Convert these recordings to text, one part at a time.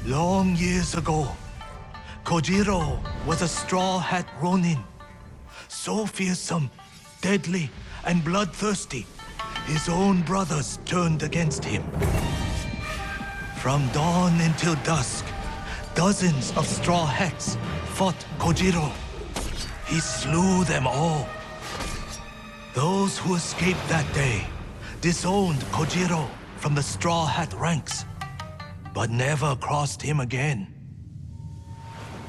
Long years ago, Kojiro was a straw hat ronin. So fearsome, deadly, and bloodthirsty, his own brothers turned against him. From dawn until dusk, dozens of straw hats fought Kojiro. He slew them all. Those who escaped that day disowned Kojiro from the straw hat ranks, but never crossed him again.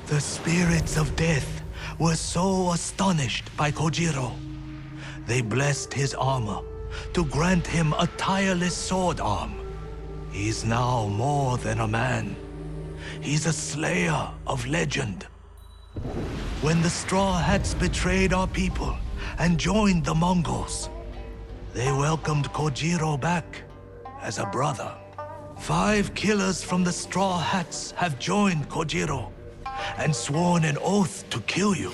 The spirits of death were so astonished by Kojiro. They blessed his armor to grant him a tireless sword arm. He's now more than a man. He's a slayer of legend. When the Straw Hats betrayed our people and joined the Mongols, they welcomed Kojiro back as a brother. 5 killers from the Straw Hats have joined Kojiro and sworn an oath to kill you.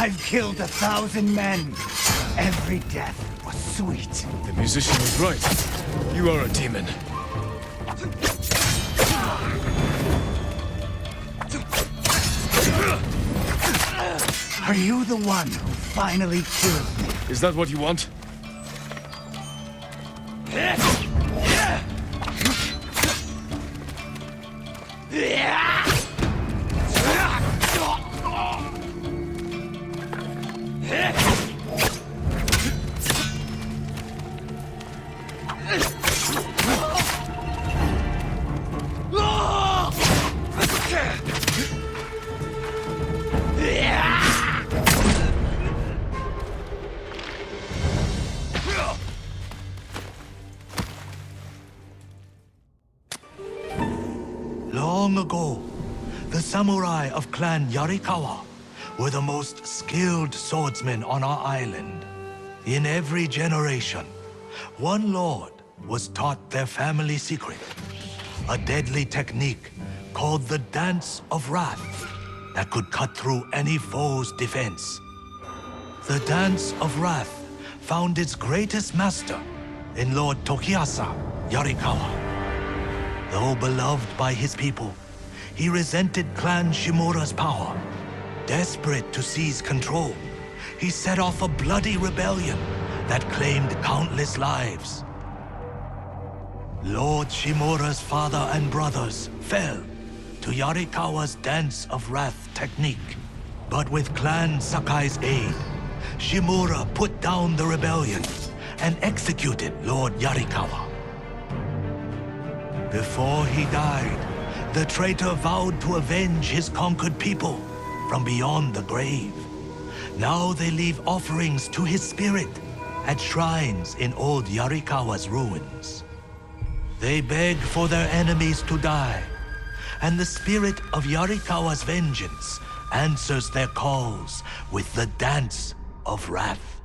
I've killed 1,000 men. Every death was sweet. The musician was right. You are a demon. Are you the one who finally killed me? Is that what you want? Long ago, the samurai of Clan Yarikawa were the most skilled swordsmen on our island. In every generation, one lord was taught their family secret, a deadly technique called the Dance of Wrath that could cut through any foe's defense. The Dance of Wrath found its greatest master in Lord Tokiasa Yarikawa. Though beloved by his people, he resented Clan Shimura's power. Desperate to seize control, he set off a bloody rebellion that claimed countless lives. Lord Shimura's father and brothers fell to Yarikawa's Dance of Wrath technique. But with Clan Sakai's aid, Shimura put down the rebellion and executed Lord Yarikawa. Before he died, the traitor vowed to avenge his conquered people from beyond the grave. Now they leave offerings to his spirit at shrines in old Yarikawa's ruins. They beg for their enemies to die, and the spirit of Yarikawa's vengeance answers their calls with the Dance of Wrath.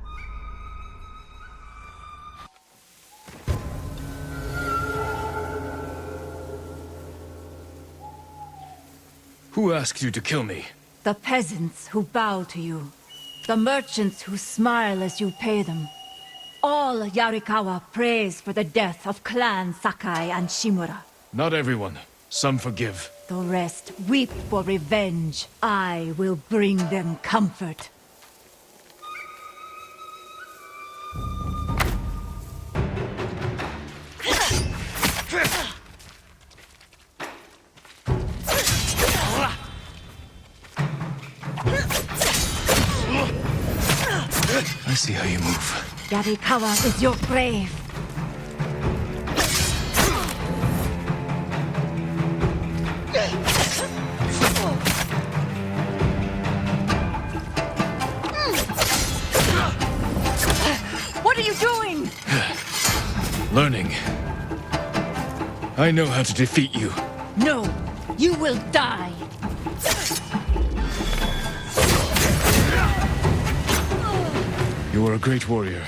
Who asked you to kill me? The peasants who bow to you. The merchants who smile as you pay them. All Yarikawa prays for the death of Clan Sakai and Shimura. Not everyone. Some forgive. The rest weep for revenge. I will bring them comfort. I see how you move. Yarikawa is your grave. Learning. I know how to defeat you. No, you will die. You are a great warrior.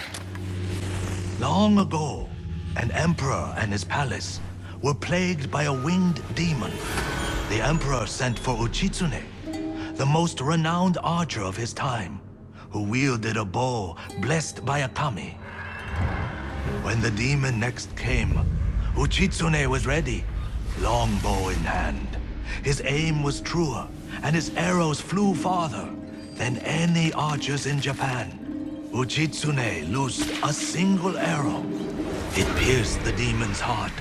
Long ago, an emperor and his palace were plagued by a winged demon. The emperor sent for Uchitsune, the most renowned archer of his time, who wielded a bow blessed by a kami. When the demon next came, Uchitsune was ready, longbow in hand. His aim was truer, and his arrows flew farther than any archers in Japan. Uchitsune loosed a single arrow. It pierced the demon's heart.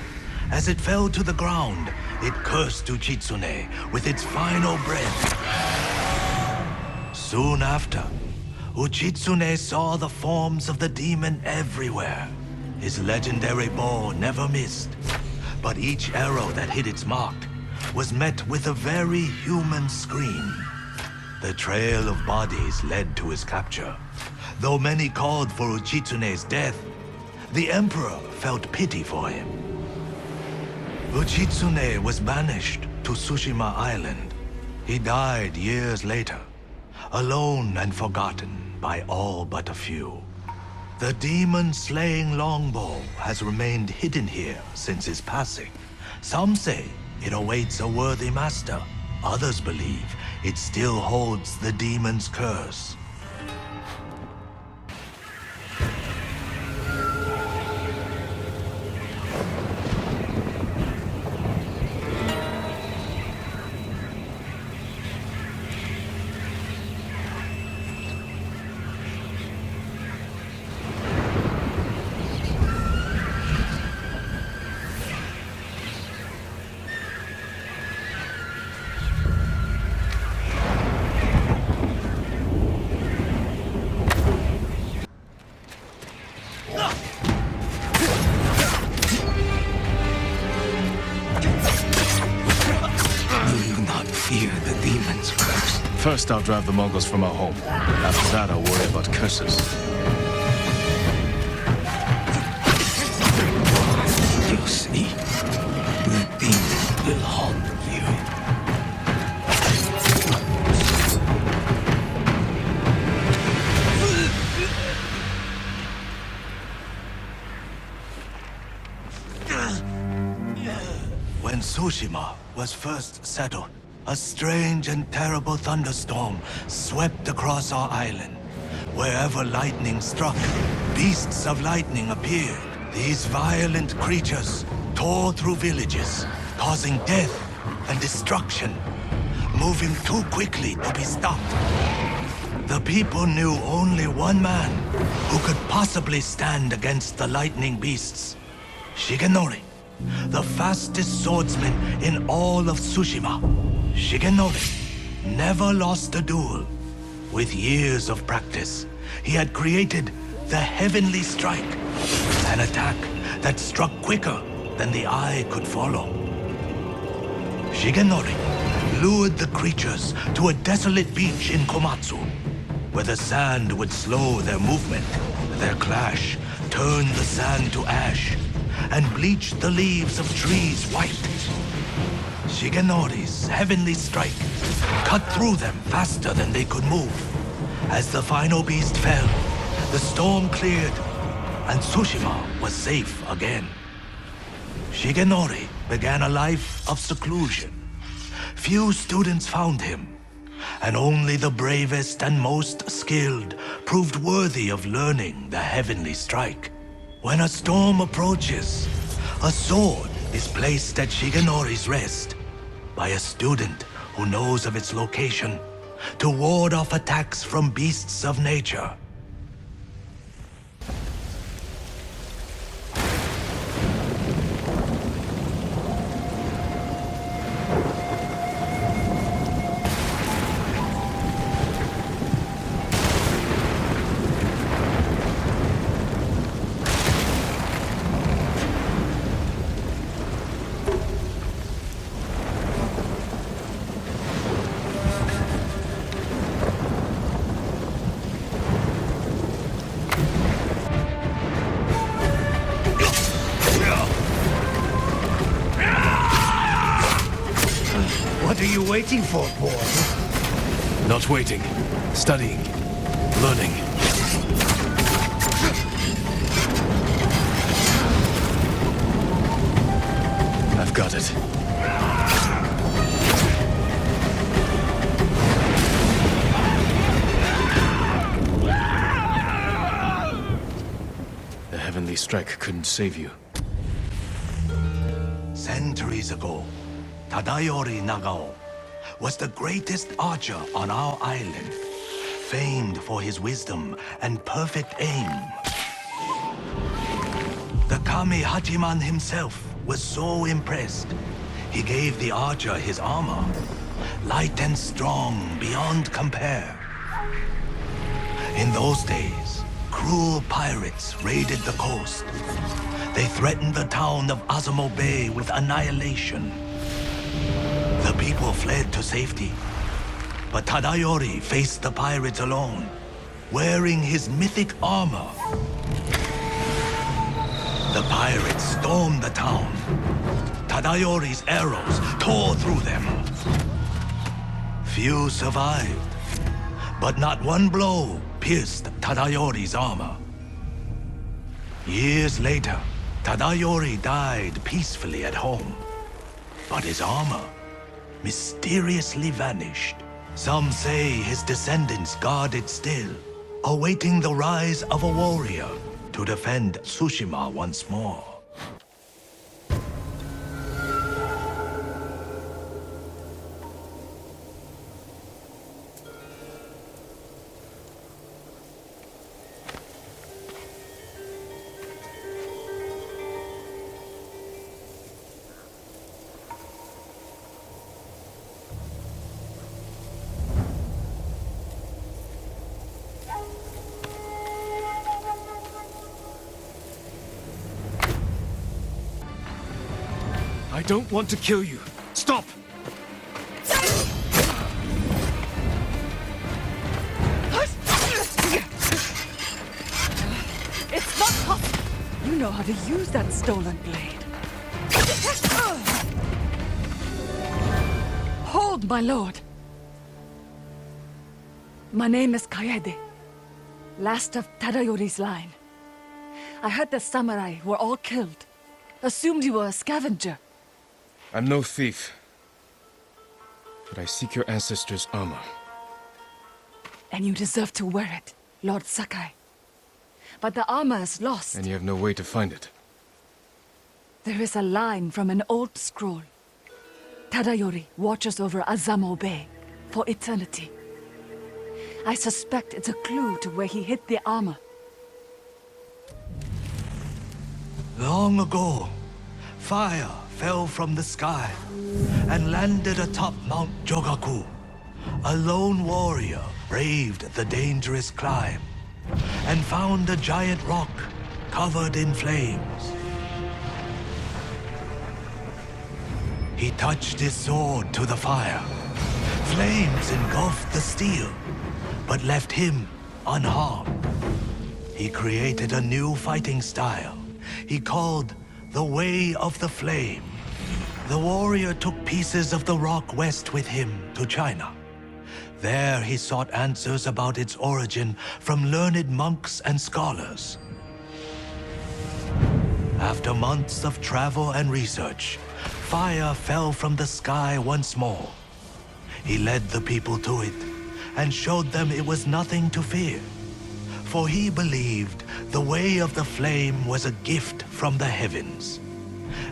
As it fell to the ground, it cursed Uchitsune with its final breath. Soon after, Uchitsune saw the forms of the demon everywhere. His legendary bow never missed, but each arrow that hit its mark was met with a very human scream. The trail of bodies led to his capture. Though many called for Uchitsune's death, the emperor felt pity for him. Uchitsune was banished to Tsushima Island. He died years later, alone and forgotten by all but a few. The demon-slaying longbow has remained hidden here since his passing. Some say it awaits a worthy master. Others believe it still holds the demon's curse. First, I'll drive the Mongols from our home. After that, I'll worry about curses. You'll see. The demon will haunt you. When Tsushima was first settled, a strange and terrible thunderstorm swept across our island. Wherever lightning struck, beasts of lightning appeared. These violent creatures tore through villages, causing death and destruction, moving too quickly to be stopped. The people knew only one man who could possibly stand against the lightning beasts. Shigenori, the fastest swordsman in all of Tsushima. Shigenori never lost a duel. With years of practice, he had created the Heavenly Strike, an attack that struck quicker than the eye could follow. Shigenori lured the creatures to a desolate beach in Komatsu, where the sand would slow their movement. Their clash turned the sand to ash and bleached the leaves of trees white. Shigenori's Heavenly Strike cut through them faster than they could move. As the final beast fell, the storm cleared, and Tsushima was safe again. Shigenori began a life of seclusion. Few students found him, and only the bravest and most skilled proved worthy of learning the Heavenly Strike. When a storm approaches, a sword is placed at Shigenori's rest by a student who knows of its location to ward off attacks from beasts of nature. waiting for, boy? Not waiting. Studying. Learning. I've got it. The heavenly strike couldn't save you. Centuries ago, Tadayori Nagao was the greatest archer on our island, famed for his wisdom and perfect aim. The Kami Hachiman himself was so impressed, he gave the archer his armor, light and strong beyond compare. In those days, cruel pirates raided the coast. They threatened the town of Azamo Bay with annihilation. The people fled to safety, but Tadayori faced the pirates alone, wearing his mythic armor. The pirates stormed the town. Tadayori's arrows tore through them. Few survived, but not one blow pierced Tadayori's armor. Years later, Tadayori died peacefully at home, but his armor mysteriously vanished. Some say his descendants guard it still, awaiting the rise of a warrior to defend Tsushima once more. I don't want to kill you. Stop! It's not possible! You know how to use that stolen blade. Hold, my lord! My name is Kaede, last of Tadayori's line. I heard the samurai were all killed. Assumed you were a scavenger. I'm no thief. But I seek your ancestors' armor. And you deserve to wear it, Lord Sakai. But the armor is lost. And you have no way to find it. There is a line from an old scroll. Tadayori watches over Azamo Bay for eternity. I suspect it's a clue to where he hid the armor. Long ago, fire fell from the sky and landed atop Mount Jogaku. A lone warrior braved the dangerous climb and found a giant rock covered in flames. He touched his sword to the fire. Flames engulfed the steel, but left him unharmed. He created a new fighting style he called the Way of the Flame. The warrior took pieces of the rock west with him to China. There he sought answers about its origin from learned monks and scholars. After months of travel and research, fire fell from the sky once more. He led the people to it and showed them it was nothing to fear. For he believed the Way of the Flame was a gift from the heavens,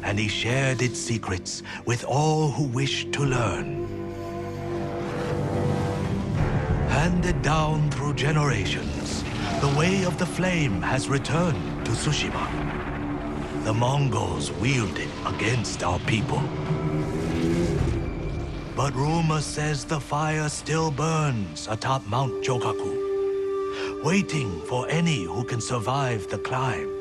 and he shared its secrets with all who wished to learn. Handed down through generations, the Way of the Flame has returned to Tsushima. The Mongols wield it against our people. But rumor says the fire still burns atop Mount Jogaku, waiting for any who can survive the climb.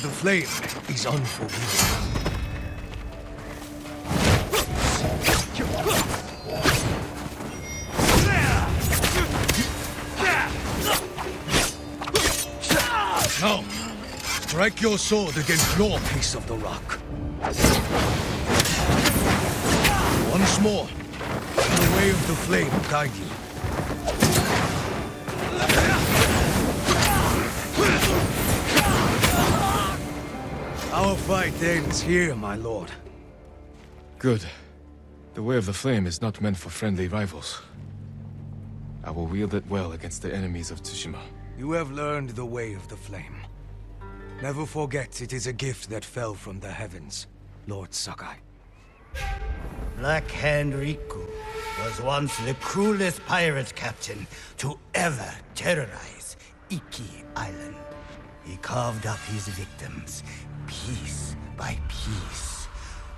the flame is unforgiving. Now, strike your sword against your piece of the rock. Once more, let the way of the flame guide you. Our fight ends here, my lord. Good. The way of the flame is not meant for friendly rivals. I will wield it well against the enemies of Tsushima. You have learned the way of the flame. Never forget it is a gift that fell from the heavens, Lord Sakai. Black Hand Riku was once the cruelest pirate captain to ever terrorize Iki Island. He carved up his victims, piece by piece,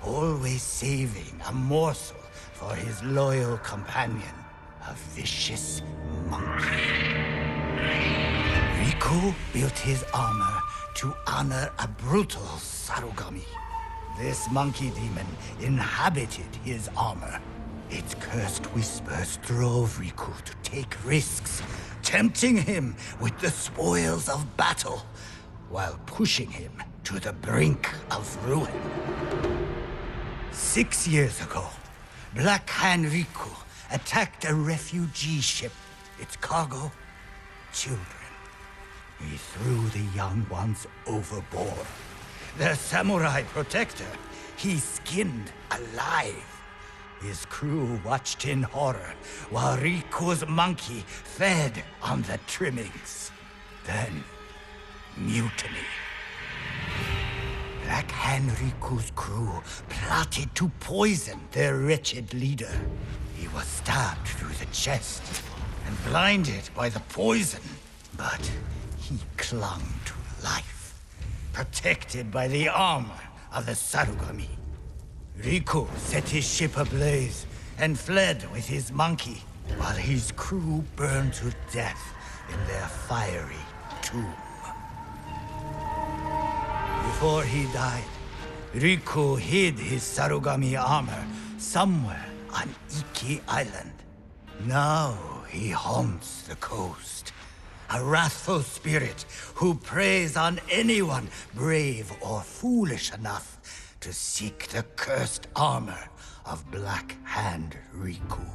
always saving a morsel for his loyal companion, a vicious monkey. Riku built his armor to honor a brutal Sarugami. This monkey demon inhabited his armor. Its cursed whispers drove Riku to take risks, tempting him with the spoils of battle, while pushing him to the brink of ruin. 6 years ago, Black Hand Riku attacked a refugee ship. Its cargo, children. He threw the young ones overboard. Their samurai protector, he skinned alive. His crew watched in horror while Riku's monkey fed on the trimmings. Then, mutiny. Black Hand Riku's crew plotted to poison their wretched leader. He was stabbed through the chest and blinded by the poison, but he clung to life, protected by the armor of the Sarugami. Riku set his ship ablaze and fled with his monkey, while his crew burned to death in their fiery tomb. Before he died, Riku hid his Sarugami armor somewhere on Iki Island. Now he haunts the coast, a wrathful spirit who preys on anyone brave or foolish enough to seek the cursed armor of Black Hand Riku.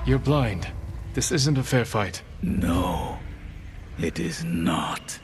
You're blind. This isn't a fair fight. No, it is not.